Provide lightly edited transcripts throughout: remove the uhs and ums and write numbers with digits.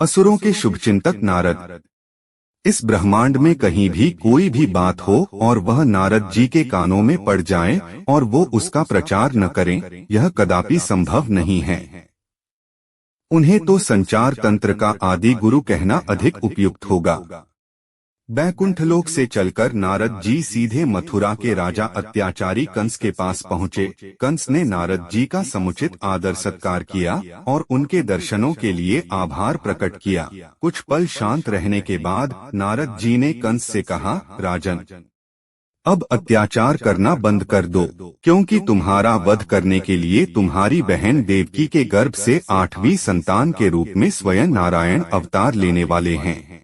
असुरों के शुभचिंतक नारद। इस ब्रह्मांड में कहीं भी कोई भी बात हो और वह नारद जी के कानों में पड़ जाए और वो उसका प्रचार न करें, यह कदापि संभव नहीं है। उन्हें तो संचार तंत्र का आदि गुरु कहना अधिक उपयुक्त होगा। बैकुंठ लोक से चलकर नारद जी सीधे मथुरा के राजा अत्याचारी कंस के पास पहुँचे। कंस ने नारद जी का समुचित आदर सत्कार किया और उनके दर्शनों के लिए आभार प्रकट किया। कुछ पल शांत रहने के बाद नारद जी ने कंस से कहा, राजन, अब अत्याचार करना बंद कर दो, क्योंकि तुम्हारा वध करने के लिए तुम्हारी बहन देवकी के गर्भ से 8वीं संतान के रूप में स्वयं नारायण अवतार लेने वाले हैं।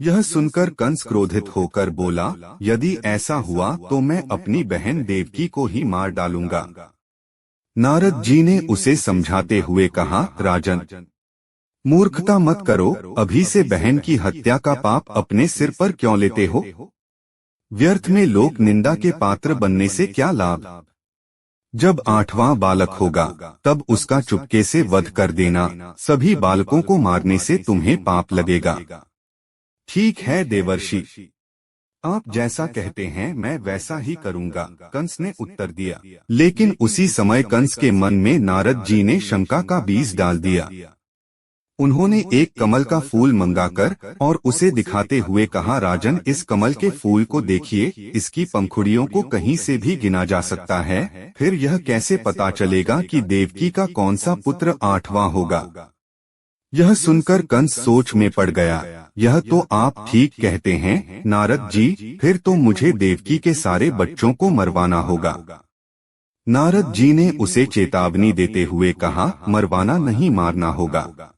यह सुनकर कंस क्रोधित होकर बोला, यदि ऐसा हुआ तो मैं अपनी बहन देवकी को ही मार डालूंगा। नारद जी ने उसे समझाते हुए कहा, राजन, मूर्खता मत करो, अभी से बहन की हत्या का पाप अपने सिर पर क्यों लेते हो? व्यर्थ में लोक निंदा के पात्र बनने से क्या लाभ? जब 8वां बालक होगा तब उसका चुपके से वध कर देना, सभी बालकों को मारने से तुम्हें पाप लगेगा। ठीक है देवर्षि, आप जैसा कहते हैं मैं वैसा ही करूंगा, कंस ने उत्तर दिया। लेकिन उसी समय कंस के मन में नारद जी ने शंका का बीज डाल दिया। उन्होंने एक कमल का फूल मंगाकर और उसे दिखाते हुए कहा, राजन, इस कमल के फूल को देखिए, इसकी पंखुड़ियों को कहीं से भी गिना जा सकता है, फिर यह कैसे पता चलेगा कि देवकी का कौन सा पुत्र 8वां होगा? यह सुनकर कंस सोच में पड़ गया। यह तो आप ठीक कहते हैं नारद जी, फिर तो मुझे देवकी के सारे बच्चों को मरवाना होगा। नारद जी ने उसे चेतावनी देते हुए कहा, मरवाना नहीं, मारना होगा।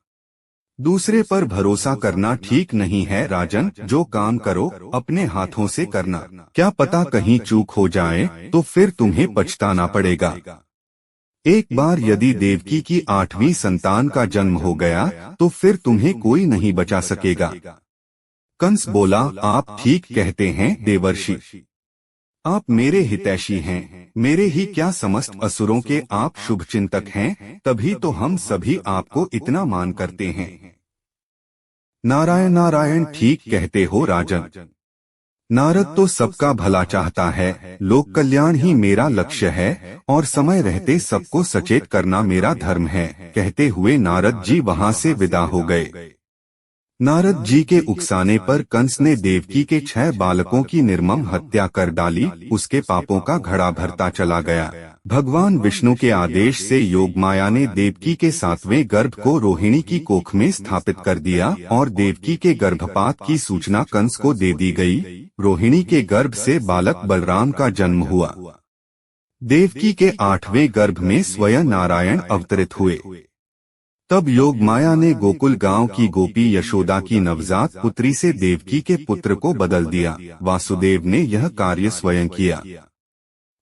दूसरे पर भरोसा करना ठीक नहीं है राजन, जो काम करो अपने हाथों से करना, क्या पता कहीं चूक हो जाए तो फिर तुम्हें पछताना पड़ेगा। एक बार यदि देवकी की 8वीं संतान का जन्म हो गया तो फिर तुम्हें कोई नहीं बचा सकेगा। कंस बोला, आप ठीक कहते हैं देवर्षि, आप मेरे हितैषी हैं, मेरे ही क्या समस्त असुरों के आप शुभचिंतक हैं, तभी तो हम सभी आपको इतना मान करते हैं। नारायण नारायण, ठीक कहते हो राजन। नारद तो सबका भला चाहता है, लोक कल्याण ही मेरा लक्ष्य है और समय रहते सबको सचेत करना मेरा धर्म है, कहते हुए नारद जी वहां से विदा हो गए। नारद जी के उकसाने पर कंस ने देवकी के 6 बालकों की निर्मम हत्या कर डाली। उसके पापों का घड़ा भरता चला गया। भगवान विष्णु के आदेश से योगमाया ने देवकी के 7वें गर्भ को रोहिणी की कोख में स्थापित कर दिया और देवकी के गर्भपात की सूचना कंस को दे दी गई। रोहिणी के गर्भ से बालक बलराम का जन्म हुआ। देवकी के 8वें गर्भ में स्वयं नारायण अवतरित हुए। तब योगमाया ने गोकुल गांव की गोपी यशोदा की नवजात पुत्री से देवकी के पुत्र को बदल दिया। वासुदेव ने यह कार्य स्वयं किया।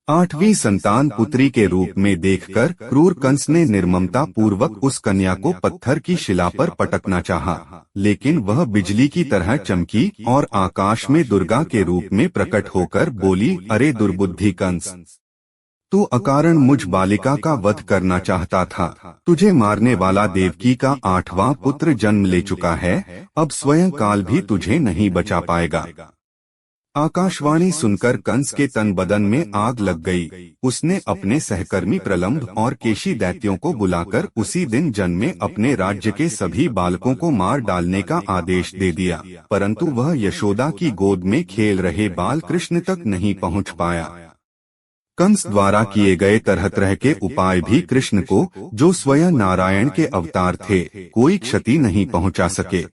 8वीं संतान पुत्री के रूप में देखकर क्रूर कंस ने निर्ममता पूर्वक उस कन्या को पत्थर की शिला पर पटकना चाहा, लेकिन वह बिजली की तरह चमकी और आकाश में दुर्गा के रूप में प्रकट होकर बोली, अरे दुर्बुद्धि कंस, तू अकारण मुझ बालिका का वध करना चाहता था। तुझे मारने वाला देवकी का 8वां पुत्र जन्म ले चुका है, अब स्वयं काल भी तुझे नहीं बचा पाएगा। आकाशवाणी सुनकर कंस के तन बदन में आग लग गई। उसने अपने सहकर्मी प्रलंब और केशी दैत्यों को बुलाकर उसी दिन जन्मे अपने राज्य के सभी बालकों को मार डालने का आदेश दे दिया, परंतु वह यशोदा की गोद में खेल रहे बाल कृष्ण तक नहीं पहुंच पाया। कंस द्वारा किए गए तरह तरह के उपाय भी कृष्ण को, जो स्वयं नारायण के अवतार थे, कोई क्षति नहीं पहुंचा सके।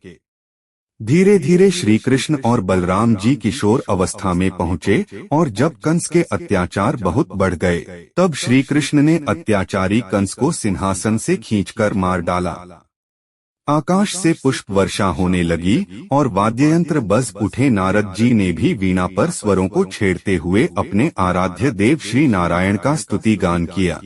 धीरे धीरे श्री कृष्ण और बलराम जी किशोर अवस्था में पहुँचे और जब कंस के अत्याचार बहुत बढ़ गए, तब श्री कृष्ण ने अत्याचारी कंस को सिंहासन से खींचकर मार डाला। आकाश से पुष्प वर्षा होने लगी और वाद्ययंत्र बज उठे। नारद जी ने भी वीणा पर स्वरों को छेड़ते हुए अपने आराध्य देव श्री नारायण का स्तुति गान किया।